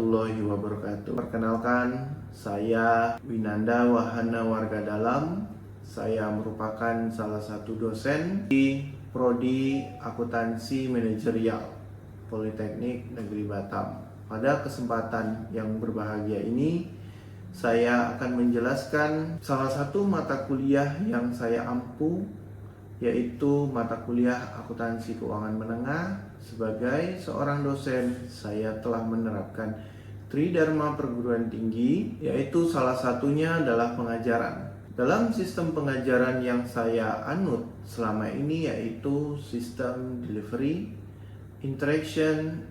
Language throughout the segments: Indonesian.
warahmatullahi wabarakatuh. Perkenalkan, saya Winanda Wahana Warga Dalam. Saya merupakan salah satu dosen di Prodi Akuntansi Manajerial Politeknik Negeri Batam. Pada kesempatan yang berbahagia ini, saya akan menjelaskan salah satu mata kuliah yang saya ampu, yaitu mata kuliah Akuntansi Keuangan Menengah. Sebagai seorang dosen, saya telah menerapkan Tridharma Perguruan Tinggi, yaitu salah satunya adalah pengajaran. Dalam sistem pengajaran yang saya anut selama ini yaitu sistem delivery, interaction,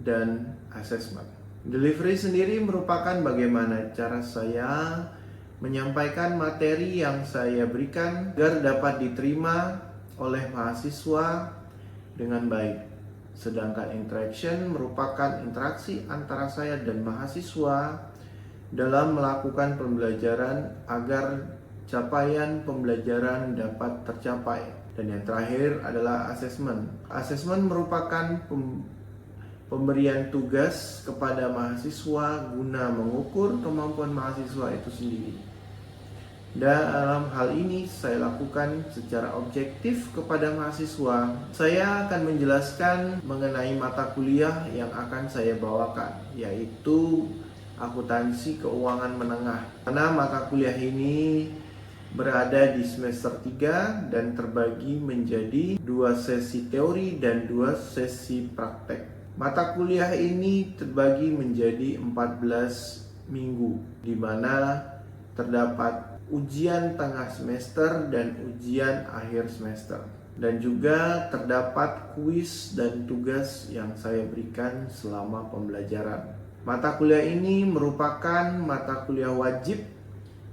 dan assessment. Delivery sendiri merupakan bagaimana cara saya menyampaikan materi yang saya berikan agar dapat diterima oleh mahasiswa dengan baik. Sedangkan interaction merupakan interaksi antara saya dan mahasiswa dalam melakukan pembelajaran agar capaian pembelajaran dapat tercapai. Dan yang terakhir adalah assessment. Assessment merupakan pemberian tugas kepada mahasiswa guna mengukur kemampuan mahasiswa itu sendiri. Dalam hal ini saya lakukan secara objektif kepada mahasiswa. Saya akan menjelaskan mengenai mata kuliah yang akan saya bawakan, yaitu Akuntansi Keuangan Menengah. Karena mata kuliah ini berada di semester 3 dan terbagi menjadi 2 sesi teori dan 2 sesi praktek. Mata kuliah ini terbagi menjadi 14 minggu, di mana terdapat ujian tengah semester dan ujian akhir semester. Dan juga terdapat kuis dan tugas yang saya berikan selama pembelajaran. Mata kuliah ini merupakan mata kuliah wajib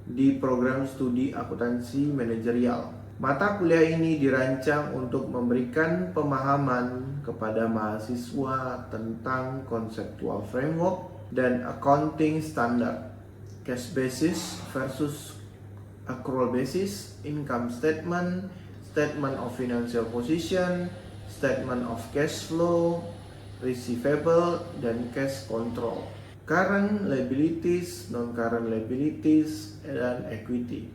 di program studi akuntansi manajerial. Mata kuliah ini dirancang untuk memberikan pemahaman kepada mahasiswa tentang conceptual framework dan accounting standard, cash basis versus accrual basis, income statement, statement of financial position, statement of cash flow, receivable, dan cash control, current liabilities, non-current liabilities, dan equity.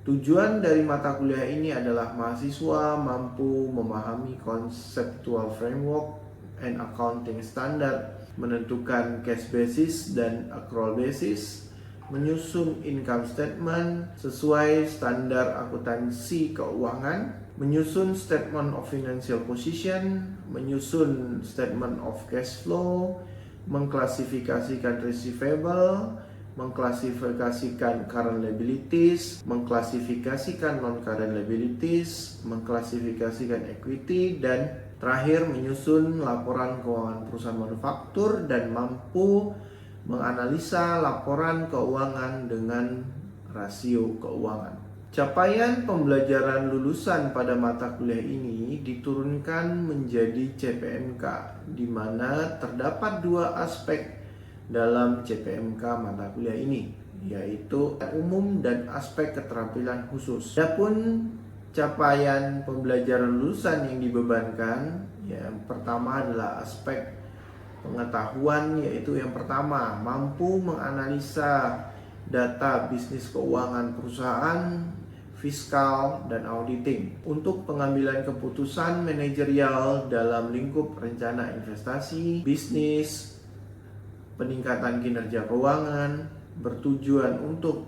Tujuan dari mata kuliah ini adalah mahasiswa mampu memahami conceptual framework and accounting standard, menentukan cash basis dan accrual basis, menyusun income statement sesuai standar akuntansi keuangan, menyusun statement of financial position, menyusun statement of cash flow, mengklasifikasikan receivable, mengklasifikasikan current liabilities, mengklasifikasikan non-current liabilities, mengklasifikasikan equity, dan terakhir menyusun laporan keuangan perusahaan manufaktur dan mampu menganalisa laporan keuangan dengan rasio keuangan. Capaian pembelajaran lulusan pada mata kuliah ini diturunkan menjadi CPMK, di mana terdapat 2 aspek dalam CPMK mata kuliah ini, yaitu umum dan aspek keterampilan khusus. Adapun capaian pembelajaran lulusan yang dibebankan, yang pertama adalah aspek pengetahuan, yaitu yang pertama mampu menganalisa data bisnis keuangan perusahaan, fiskal, dan auditing untuk pengambilan keputusan manajerial dalam lingkup rencana investasi, bisnis, peningkatan kinerja keuangan, bertujuan untuk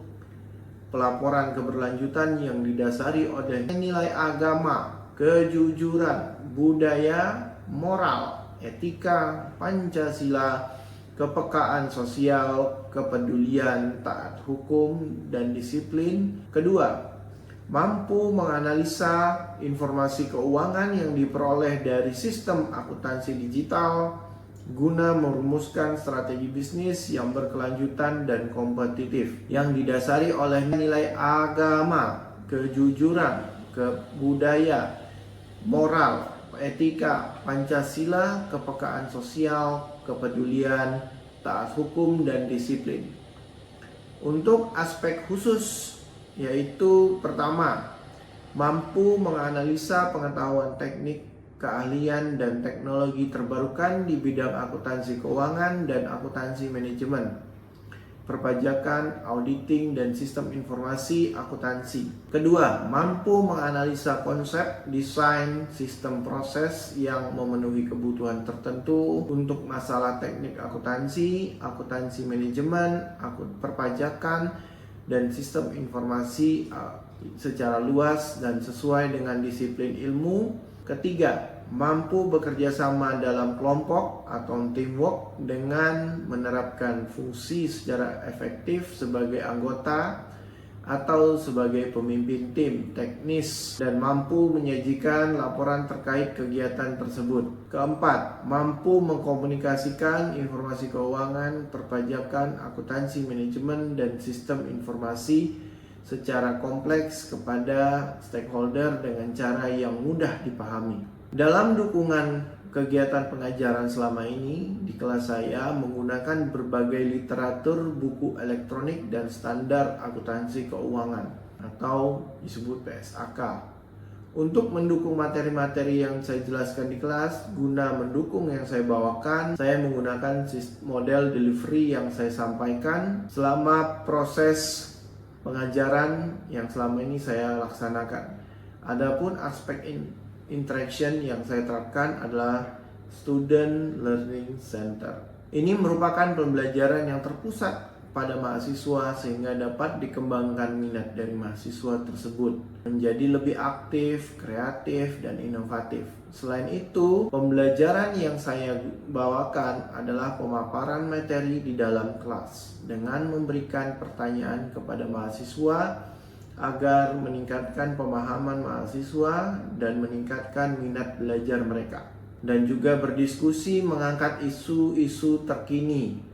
pelaporan keberlanjutan yang didasari oleh nilai agama, kejujuran, budaya, moral, etika, Pancasila, kepekaan sosial, kepedulian, taat hukum, dan disiplin. Kedua, mampu menganalisa informasi keuangan yang diperoleh dari sistem akuntansi digital guna merumuskan strategi bisnis yang berkelanjutan dan kompetitif yang didasari oleh nilai agama, kejujuran, budaya, moral, etika, Pancasila, kepekaan sosial, kepedulian, taat hukum, dan disiplin. Untuk aspek khusus, yaitu pertama, mampu menganalisa pengetahuan teknik keahlian dan teknologi terbarukan di bidang akuntansi keuangan dan akuntansi manajemen, perpajakan, auditing, dan sistem informasi akuntansi. Kedua, mampu menganalisa konsep, desain, sistem proses yang memenuhi kebutuhan tertentu untuk masalah teknik akuntansi, akuntansi manajemen, perpajakan, dan sistem informasi secara luas dan sesuai dengan disiplin ilmu. Ketiga, mampu bekerja sama dalam kelompok atau teamwork dengan menerapkan fungsi secara efektif sebagai anggota atau sebagai pemimpin tim teknis dan mampu menyajikan laporan terkait kegiatan tersebut. Keempat, mampu mengkomunikasikan informasi keuangan, perpajakan, akuntansi manajemen, dan sistem informasi secara kompleks kepada stakeholder dengan cara yang mudah dipahami. Dalam dukungan kegiatan pengajaran selama ini di kelas saya menggunakan berbagai literatur, buku elektronik, dan standar akuntansi keuangan atau disebut PSAK. Untuk mendukung materi-materi yang saya jelaskan di kelas, guna mendukung yang saya bawakan, saya menggunakan model delivery yang saya sampaikan selama proses pengajaran yang selama ini saya laksanakan. Adapun aspek interaction yang saya terapkan adalah Student Learning Center. Ini merupakan pembelajaran yang terpusat pada mahasiswa sehingga dapat dikembangkan minat dari mahasiswa tersebut menjadi lebih aktif, kreatif, dan inovatif. Selain itu, pembelajaran yang saya bawakan adalah pemaparan materi di dalam kelas dengan memberikan pertanyaan kepada mahasiswa agar meningkatkan pemahaman mahasiswa dan meningkatkan minat belajar mereka, dan juga berdiskusi mengangkat isu-isu terkini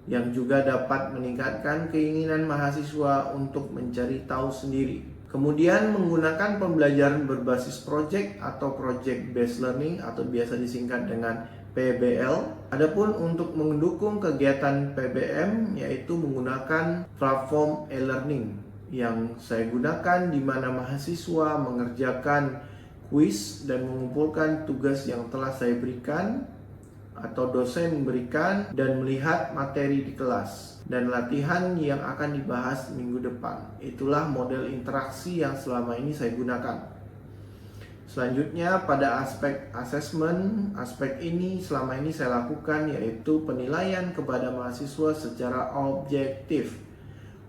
yang juga dapat meningkatkan keinginan mahasiswa untuk mencari tahu sendiri. Kemudian menggunakan pembelajaran berbasis project atau project based learning atau biasa disingkat dengan PBL. Adapun untuk mendukung kegiatan PBM yaitu menggunakan platform e-learning yang saya gunakan di mana mahasiswa mengerjakan kuis dan mengumpulkan tugas yang telah saya berikan atau dosen memberikan dan melihat materi di kelas dan latihan yang akan dibahas minggu depan. Itulah model interaksi yang selama ini saya gunakan. Selanjutnya pada aspek asesmen, aspek ini selama ini saya lakukan yaitu penilaian kepada mahasiswa secara objektif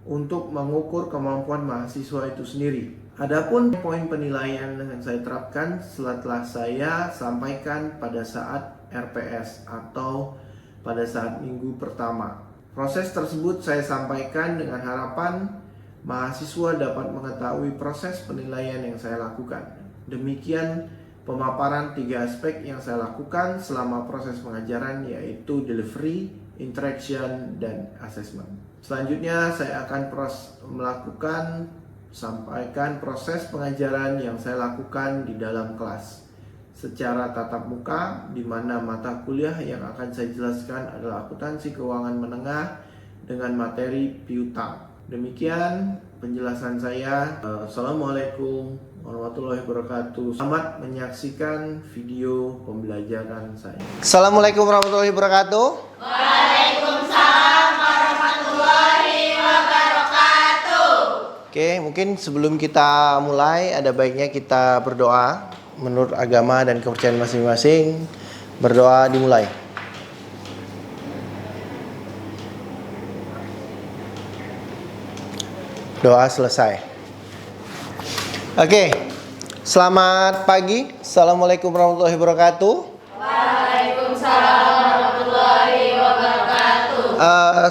untuk mengukur kemampuan mahasiswa itu sendiri. Adapun poin penilaian yang saya terapkan setelah saya sampaikan pada saat RPS atau pada saat minggu pertama. Proses tersebut saya sampaikan dengan harapan mahasiswa dapat mengetahui proses penilaian yang saya lakukan. Demikian pemaparan 3 aspek yang saya lakukan selama proses pengajaran yaitu delivery, interaction, dan assessment. Selanjutnya saya akan sampaikan proses pengajaran yang saya lakukan di dalam kelas secara tatap muka, di mana mata kuliah yang akan saya jelaskan adalah akuntansi keuangan menengah dengan materi piutang. Demikian penjelasan saya. Assalamualaikum warahmatullahi wabarakatuh. Selamat menyaksikan video pembelajaran saya. Assalamualaikum warahmatullahi wabarakatuh. Waalaikumsalam warahmatullahi wabarakatuh. Oke, mungkin sebelum kita mulai ada baiknya kita berdoa menurut agama dan kepercayaan masing-masing. Berdoa dimulai. Doa selesai. Oke, selamat pagi. Assalamualaikum warahmatullahi wabarakatuh. Waalaikumsalam warahmatullahi wabarakatuh.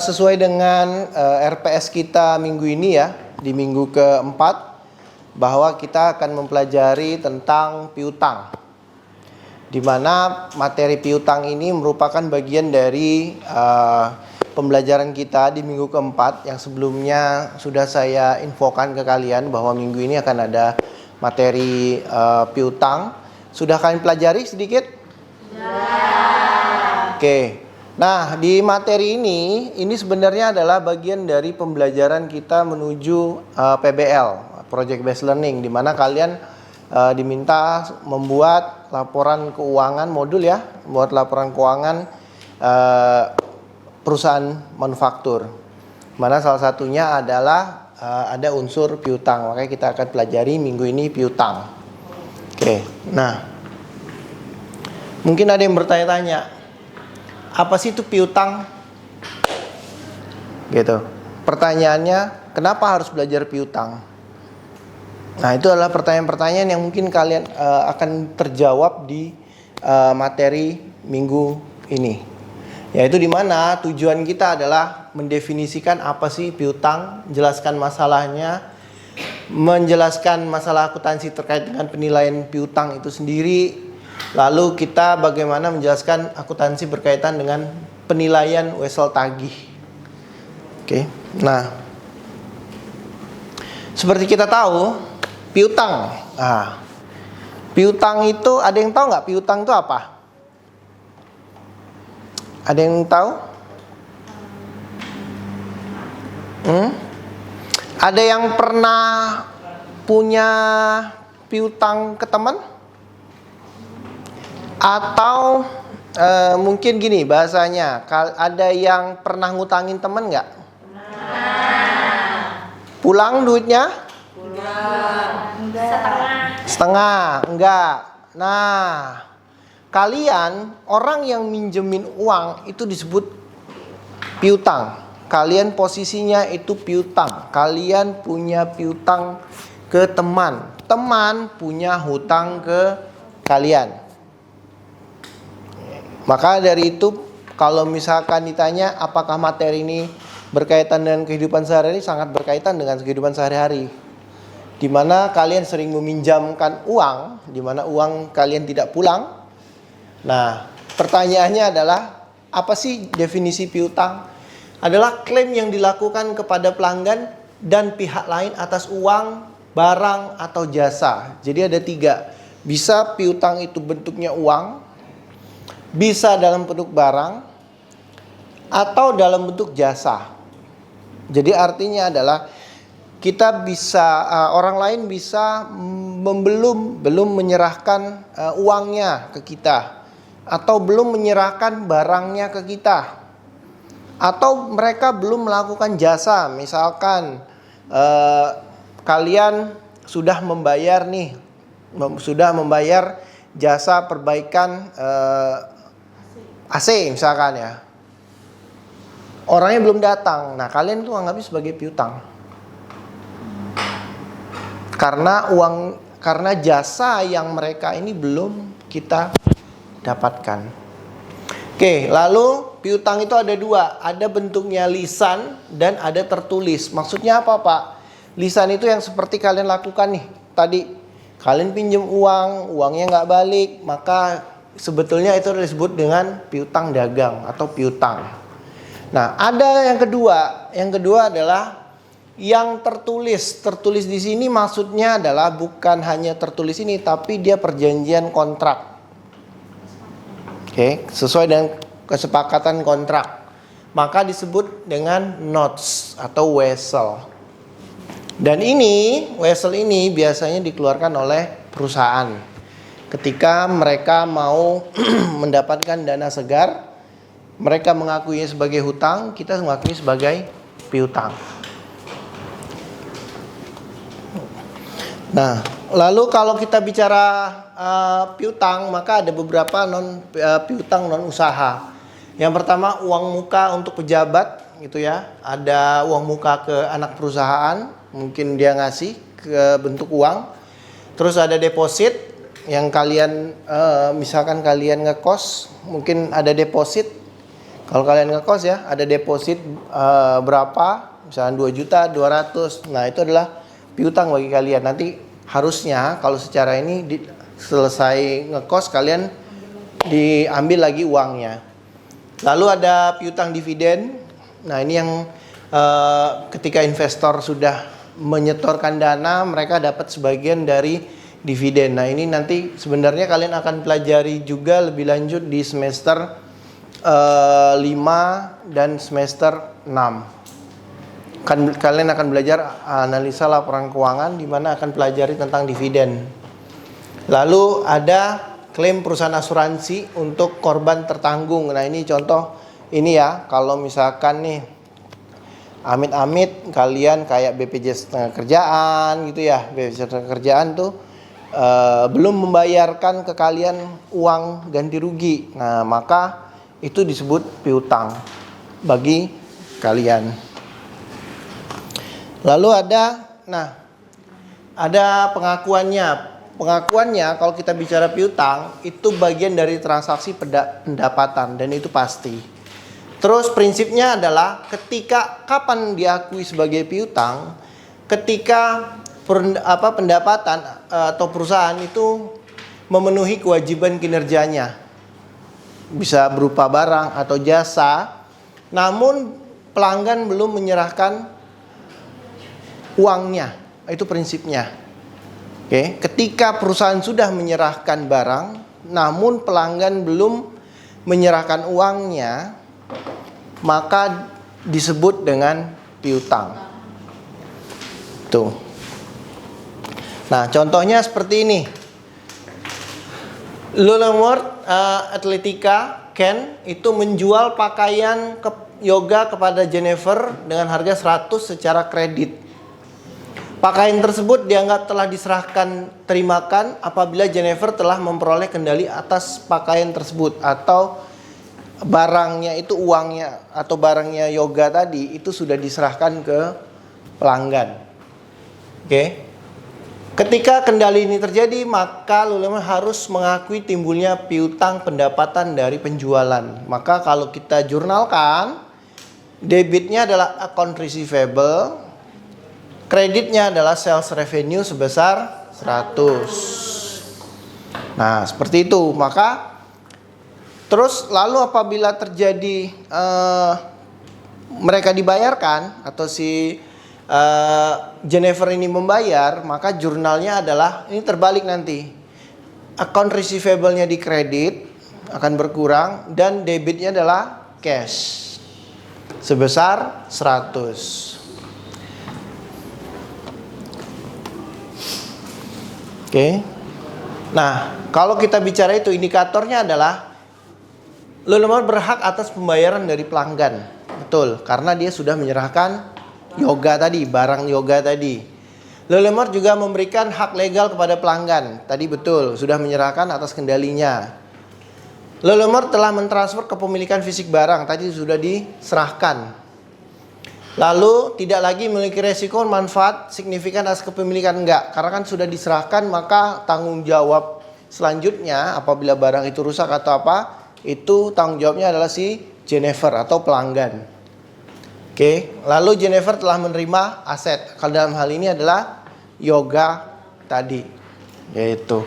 Sesuai dengan RPS kita minggu ini ya, di minggu keempat, bahwa kita akan mempelajari tentang piutang, di mana materi piutang ini merupakan bagian dari pembelajaran kita di minggu keempat yang sebelumnya sudah saya infokan ke kalian bahwa minggu ini akan ada materi piutang. Sudah kalian pelajari sedikit? Ya. Oke. Nah, di materi ini sebenarnya adalah bagian dari pembelajaran kita menuju PBL, Project Based Learning, di mana kalian diminta membuat laporan keuangan modul ya, membuat laporan keuangan perusahaan manufaktur. Mana salah satunya adalah ada unsur piutang. Makanya kita akan pelajari minggu ini piutang. Oke. Nah, mungkin ada yang bertanya-tanya, apa sih itu piutang? Gitu. Pertanyaannya, kenapa harus belajar piutang? Nah, itu adalah pertanyaan-pertanyaan yang mungkin kalian akan terjawab di materi minggu ini. Yaitu di mana tujuan kita adalah mendefinisikan apa sih piutang, menjelaskan masalahnya, menjelaskan masalah akuntansi terkait dengan penilaian piutang itu sendiri. Lalu kita bagaimana menjelaskan akuntansi berkaitan dengan penilaian wesel tagih. Oke. Nah, seperti kita tahu, piutang. Nah, piutang itu ada yang tahu nggak piutang itu apa? Ada yang tahu? Ada yang pernah punya piutang ke teman? Atau mungkin gini bahasanya, ada yang pernah ngutangin teman nggak? Pulang duitnya? Setengah, enggak. Nah, kalian orang yang minjemin uang itu disebut piutang. Kalian posisinya itu piutang. Kalian punya piutang ke teman. Teman punya hutang ke kalian. Maka dari itu, kalau misalkan ditanya apakah materi ini berkaitan dengan kehidupan sehari-hari, sangat berkaitan dengan kehidupan sehari-hari. Di mana kalian sering meminjamkan uang, di mana uang kalian tidak pulang. Nah, pertanyaannya adalah, apa sih definisi piutang? Adalah klaim yang dilakukan kepada pelanggan dan pihak lain atas uang, barang, atau jasa. Jadi ada 3. Bisa piutang itu bentuknya uang, bisa dalam bentuk barang, atau dalam bentuk jasa. Jadi artinya adalah kita bisa, orang lain bisa belum menyerahkan uangnya ke kita, atau belum menyerahkan barangnya ke kita, atau mereka belum melakukan jasa. Misalkan kalian sudah membayar jasa perbaikan AC misalkan ya, orangnya belum datang. Nah, kalian itu anggapnya sebagai piutang. Karena jasa yang mereka ini belum kita dapatkan. Oke, lalu piutang itu ada 2. Ada bentuknya lisan dan ada tertulis. Maksudnya apa, Pak? Lisan itu yang seperti kalian lakukan nih. Tadi kalian pinjam uang, uangnya nggak balik, maka sebetulnya itu disebut dengan piutang dagang atau piutang. Nah, ada yang kedua. Yang kedua adalah yang tertulis. Tertulis di sini maksudnya adalah bukan hanya tertulis ini, tapi dia perjanjian kontrak. Oke, sesuai dengan kesepakatan kontrak. Maka disebut dengan notes atau wesel. Dan wesel ini biasanya dikeluarkan oleh perusahaan. Ketika mereka mau mendapatkan dana segar, mereka mengakuinya sebagai hutang, kita mengakui sebagai piutang. Nah, lalu kalau kita bicara piutang, maka ada beberapa piutang non usaha. Yang pertama uang muka untuk pejabat, gitu ya. Ada uang muka ke anak perusahaan, mungkin dia ngasih ke bentuk uang. Terus ada deposit yang kalian, misalkan kalian ngekos, mungkin ada deposit. Kalau kalian ngekos ya, ada deposit berapa? Misalkan 2.200.000. Nah, itu adalah piutang bagi kalian. Nanti harusnya kalau secara ini selesai ngekos kalian diambil lagi uangnya. Lalu ada piutang dividen. Nah, ini yang ketika investor sudah menyetorkan dana, mereka dapat sebagian dari dividen. Nah, ini nanti sebenarnya kalian akan pelajari juga lebih lanjut di semester 5 dan semester 6. Kalian akan belajar analisa laporan keuangan, di mana akan pelajari tentang dividen. Lalu ada klaim perusahaan asuransi untuk korban tertanggung. Nah ini contoh ini ya, kalau misalkan nih amit-amit kalian kayak BPJS Ketenagakerjaan gitu ya, BPJS Ketenagakerjaan tuh belum membayarkan ke kalian uang ganti rugi. Nah maka itu disebut piutang bagi kalian. Lalu ada pengakuannya. Pengakuannya kalau kita bicara piutang itu bagian dari transaksi pendapatan dan itu pasti. Terus prinsipnya adalah kapan diakui sebagai piutang? Ketika pendapatan atau perusahaan itu memenuhi kewajiban kinerjanya. Bisa berupa barang atau jasa, namun pelanggan belum menyerahkan uangnya. Itu prinsipnya. Oke, ketika perusahaan sudah menyerahkan barang, namun pelanggan belum menyerahkan uangnya, maka disebut dengan piutang. Tuh. Nah, contohnya seperti ini. Lululemon Athletica Ken itu menjual pakaian yoga kepada Jennifer dengan harga 100 secara kredit. Pakaian tersebut dianggap telah diserahkan terimakan apabila Jennifer telah memperoleh kendali atas pakaian tersebut atau barangnya itu uangnya atau barangnya yoga tadi itu sudah diserahkan ke pelanggan. Oke. Ketika kendali ini terjadi, maka Lululemon harus mengakui timbulnya piutang pendapatan dari penjualan. Maka kalau kita jurnalkan, debitnya adalah account receivable, kreditnya adalah sales revenue sebesar 100. Nah, seperti itu. Maka terus lalu apabila terjadi mereka dibayarkan atau si Jennifer ini membayar, maka jurnalnya adalah ini terbalik nanti. Account receivable-nya di kredit akan berkurang dan debitnya adalah cash sebesar 100. Oke. Nah, kalau kita bicara itu indikatornya adalah Lululemon berhak atas pembayaran dari pelanggan. Betul, karena dia sudah menyerahkan yoga tadi, barang yoga tadi. Lululemon juga memberikan hak legal kepada pelanggan. Tadi betul, sudah menyerahkan atas kendalinya. Lululemon telah mentransfer kepemilikan fisik barang, tadi sudah diserahkan. Lalu tidak lagi memiliki resiko manfaat signifikan atas kepemilikan, enggak. Karena kan sudah diserahkan, maka tanggung jawab selanjutnya apabila barang itu rusak atau apa, itu tanggung jawabnya adalah si Jennifer atau pelanggan. Oke, lalu Jennifer telah menerima aset. Kalau dalam hal ini adalah yoga tadi, yaitu.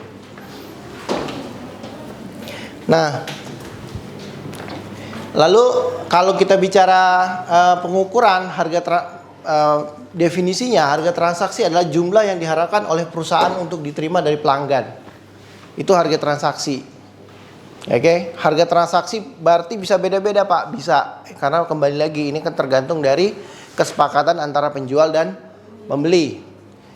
Nah, lalu kalau kita bicara pengukuran definisinya harga transaksi adalah jumlah yang diharapkan oleh perusahaan untuk diterima dari pelanggan. Itu harga transaksi. Oke, harga transaksi berarti bisa beda-beda Pak, bisa. Karena kembali lagi ini kan tergantung dari kesepakatan antara penjual dan pembeli.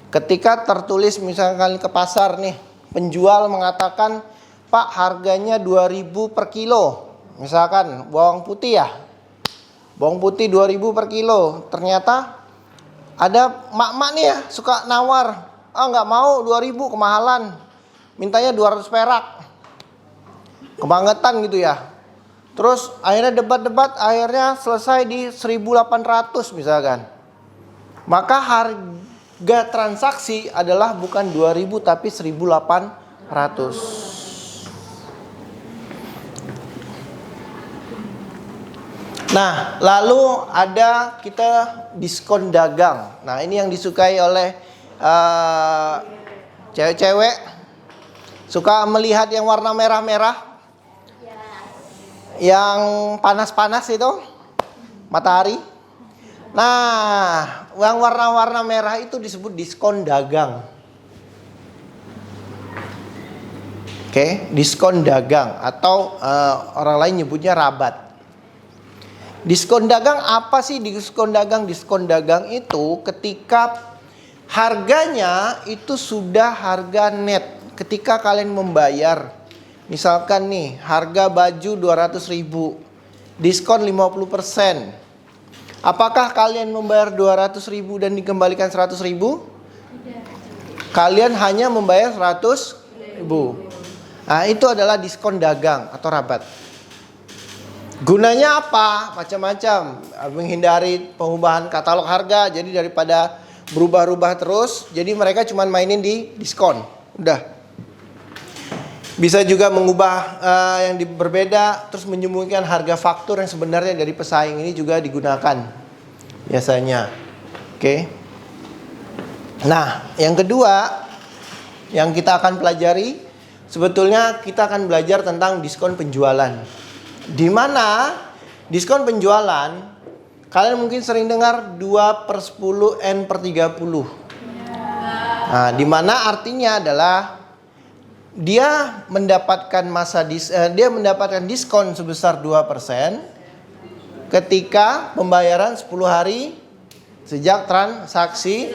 Ketika tertulis misalkan ke pasar nih, penjual mengatakan, "Pak, harganya 2.000 per kilo." Misalkan bawang putih ya, bawang putih 2.000 per kilo. Ternyata ada mak-mak nih ya suka nawar, nggak mau 2.000 kemahalan, mintanya 200 perak, kebangetan gitu ya. Terus akhirnya debat-debat, akhirnya selesai di 1.800 misalkan. Maka harga transaksi adalah bukan 2.000 tapi 1.800. Nah, lalu ada kita diskon dagang. Nah, ini yang disukai oleh cewek-cewek. Suka melihat yang warna merah-merah. Yang panas-panas itu, matahari. Nah, yang warna-warna merah itu disebut diskon dagang. Oke, diskon dagang atau orang lain nyebutnya rabat. Diskon dagang apa sih diskon dagang? Diskon dagang itu ketika harganya itu sudah harga net. ketika kalian membayar, misalkan nih harga baju 200.000, diskon 50%. Apakah kalian membayar 200.000 dan dikembalikan 100.000? Kalian hanya membayar 100.000. Nah, itu adalah diskon dagang atau rabat. Gunanya apa? Macam-macam. Menghindari pengubahan katalog harga. Jadi daripada berubah-ubah terus, jadi mereka cuma mainin di diskon. Udah. Bisa juga mengubah yang berbeda, terus menyembunyikan harga faktur yang sebenarnya dari pesaing. Ini juga digunakan biasanya. Oke. Nah, yang kedua yang kita akan pelajari, sebetulnya kita akan belajar tentang diskon penjualan. Di mana diskon penjualan, kalian mungkin sering dengar 2/10 N/30. Nah, di mana artinya adalah dia mendapatkan diskon sebesar 2% ketika pembayaran 10 hari sejak transaksi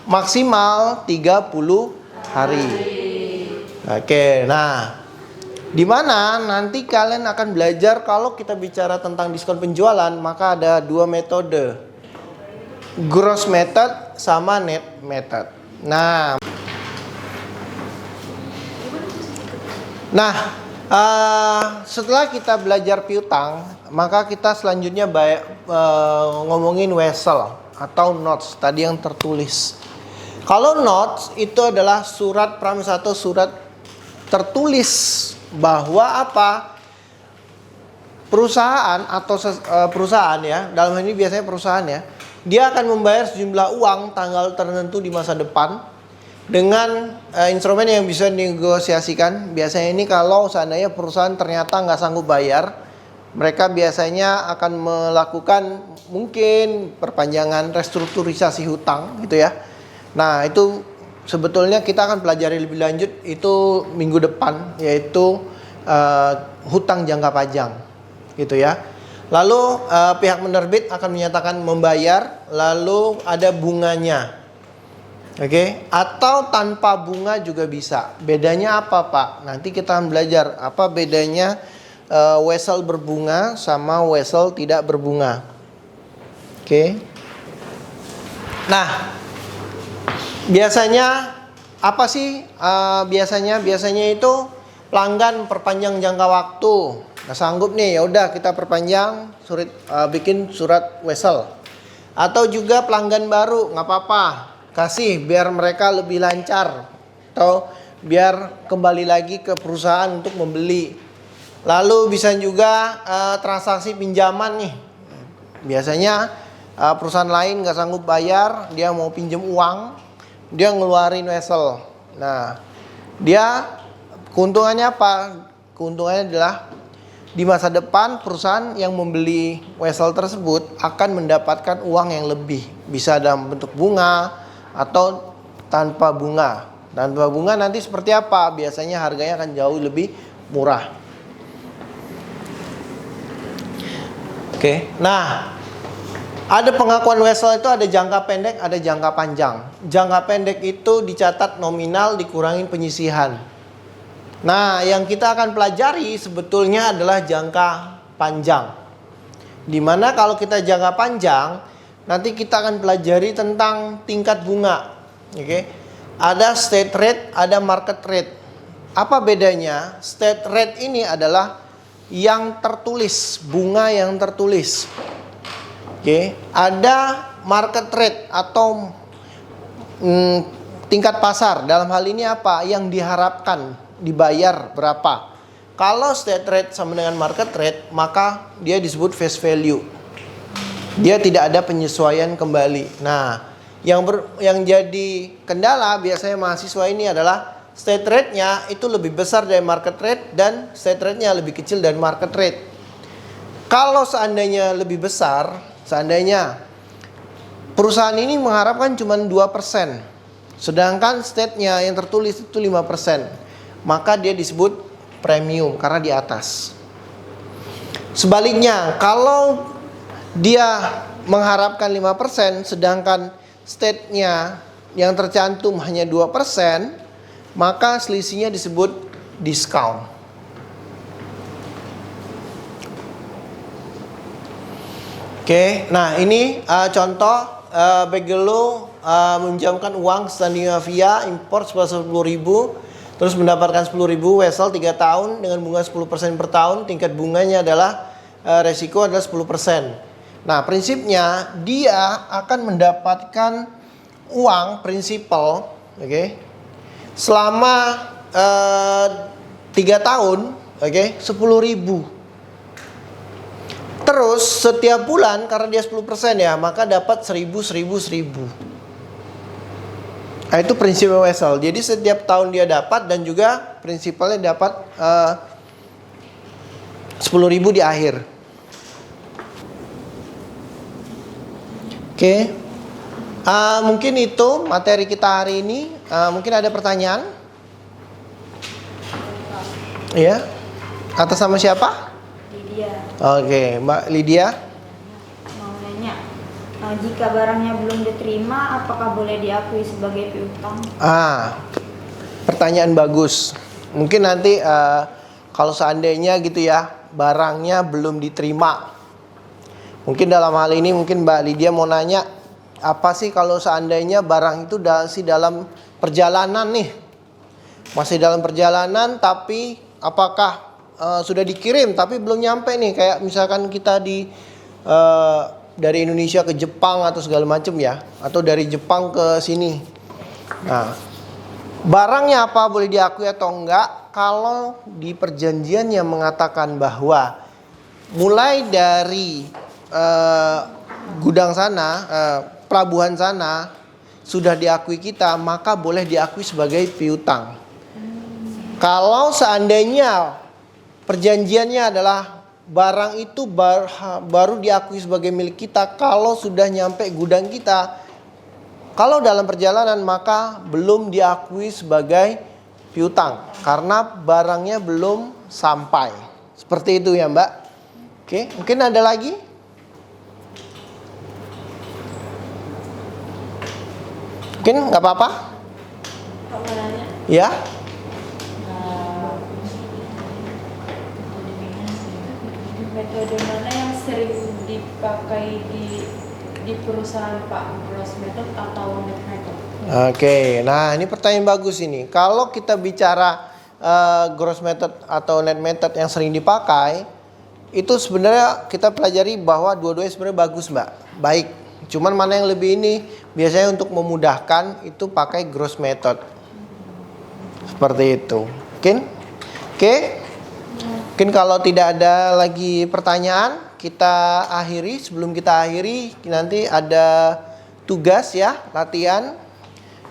maksimal 30 hari. Oke, nah di mana nanti kalian akan belajar kalau kita bicara tentang diskon penjualan, maka ada dua metode. Gross method sama net method. Nah, setelah kita belajar piutang, maka kita selanjutnya ngomongin wesel atau notes tadi yang tertulis. Kalau notes itu adalah surat pramis atau surat tertulis bahwa apa? Perusahaan atau perusahaan ya, dalam hal ini biasanya perusahaan ya, dia akan membayar sejumlah uang tanggal tertentu di masa depan dengan instrumen yang bisa dinegosiasikan. Biasanya ini kalau seandainya perusahaan ternyata nggak sanggup bayar, mereka biasanya akan melakukan mungkin perpanjangan restrukturisasi hutang gitu ya. Nah, itu sebetulnya kita akan pelajari lebih lanjut itu minggu depan, yaitu hutang jangka panjang gitu ya. Lalu pihak penerbit akan menyatakan membayar, lalu ada bunganya. Oke, atau tanpa bunga juga bisa. Bedanya apa, Pak? Nanti kita akan belajar apa bedanya wesel berbunga sama wesel tidak berbunga. Oke. Nah, biasanya apa sih? Biasanya itu pelanggan perpanjang jangka waktu. Nggak sanggup nih, ya udah kita perpanjang, bikin surat wesel. Atau juga pelanggan baru, nggak apa-apa, kasih biar mereka lebih lancar atau biar kembali lagi ke perusahaan untuk membeli. Lalu bisa juga transaksi pinjaman nih. Biasanya perusahaan lain nggak sanggup bayar, dia mau pinjam uang, dia ngeluarin wesel. Nah, dia keuntungannya apa? Keuntungannya adalah di masa depan perusahaan yang membeli wesel tersebut akan mendapatkan uang yang lebih, bisa dalam bentuk bunga atau tanpa bunga. Tanpa bunga nanti seperti apa? Biasanya harganya akan jauh lebih murah. Oke. Nah, ada pengakuan wesel itu ada jangka pendek, ada jangka panjang. Jangka pendek itu dicatat nominal dikurangin penyisihan. Nah, yang kita akan pelajari sebetulnya adalah jangka panjang. Dimana kalau kita jangka panjang, nanti kita akan pelajari tentang tingkat bunga. Oke. Ada state rate, ada market rate. Apa bedanya? State rate ini adalah yang tertulis, bunga yang tertulis. Oke. Ada market rate atau tingkat pasar. Dalam hal ini apa? Yang diharapkan dibayar berapa. Kalau state rate sama dengan market rate, maka dia disebut face value. Dia tidak ada penyesuaian kembali. Nah, yang jadi kendala biasanya mahasiswa ini adalah state rate-nya itu lebih besar dari market rate dan state rate-nya lebih kecil dari market rate. Kalau seandainya lebih besar, seandainya perusahaan ini mengharapkan cuma 2%, sedangkan state-nya yang tertulis itu 5%. Maka dia disebut premium karena di atas. Sebaliknya, kalau dia mengharapkan 5%, sedangkan state-nya yang tercantum hanya 2%, maka selisihnya disebut diskon. Oke, nah ini contoh Begelo meminjamkan uang standing via import sebesar 10.000, terus mendapatkan 10.000 wesel 3 tahun dengan bunga 10% per tahun. Tingkat bunganya adalah resiko adalah 10%. Nah, prinsipnya dia akan mendapatkan uang prinsipal, oke, selama 3 tahun, oke, 10.000. Terus setiap bulan karena dia 10% ya, maka dapat 1.000. Nah, itu prinsip wesel. Jadi setiap tahun dia dapat dan juga prinsipalnya dapat 10.000 di akhir. Oke. Mungkin itu materi kita hari ini. Mungkin ada pertanyaan? Iya. Atas nama siapa? Lydia Oke, Mbak Lydia. mau nanya, jika barangnya belum diterima, apakah boleh diakui sebagai piutang? Pertanyaan bagus. Mungkin nanti kalau seandainya gitu ya, barangnya belum diterima. Mungkin dalam hal ini mungkin Mbak Lydia mau nanya, apa sih kalau seandainya barang itu masih dalam perjalanan nih? Masih dalam perjalanan tapi apakah sudah dikirim tapi belum nyampe nih, kayak misalkan kita dari Indonesia ke Jepang atau segala macam ya, atau dari Jepang ke sini. Nah, barangnya apa boleh diakui atau enggak kalau di perjanjiannya mengatakan bahwa mulai dari gudang sana, pelabuhan sana sudah diakui kita, maka boleh diakui sebagai piutang. Kalau seandainya perjanjiannya adalah barang itu baru diakui sebagai milik kita kalau sudah nyampe gudang kita. Kalau dalam perjalanan maka belum diakui sebagai piutang karena barangnya belum sampai. Seperti itu ya, Mbak. Oke, mungkin ada lagi? Mungkin nggak apa-apa? Ya? Metode mana yang sering dipakai di perusahaan Pak? Gross method atau net method? Oke, nah ini pertanyaan bagus ini. Kalau kita bicara gross method atau net method yang sering dipakai, itu sebenarnya kita pelajari bahwa dua-duanya sebenarnya bagus, Mbak. Baik, cuman mana yang lebih ini biasanya untuk memudahkan itu pakai gross method. Seperti itu. Oke. Mungkin kalau tidak ada lagi pertanyaan, kita akhiri. Sebelum kita akhiri, nanti ada tugas ya, latihan,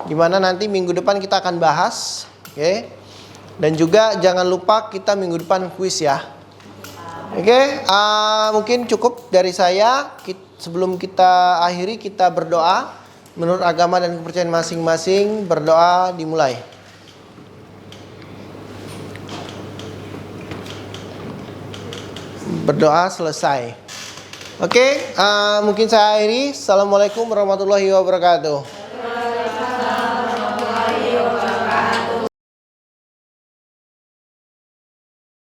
dimana nanti minggu depan kita akan bahas. Oke. Dan juga jangan lupa kita minggu depan kuis ya. Oke. Mungkin cukup dari saya. Sebelum kita akhiri, kita berdoa. Menurut agama dan kepercayaan masing-masing, berdoa dimulai. Berdoa selesai. Oke, mungkin saya akhiri. Assalamualaikum warahmatullahi wabarakatuh.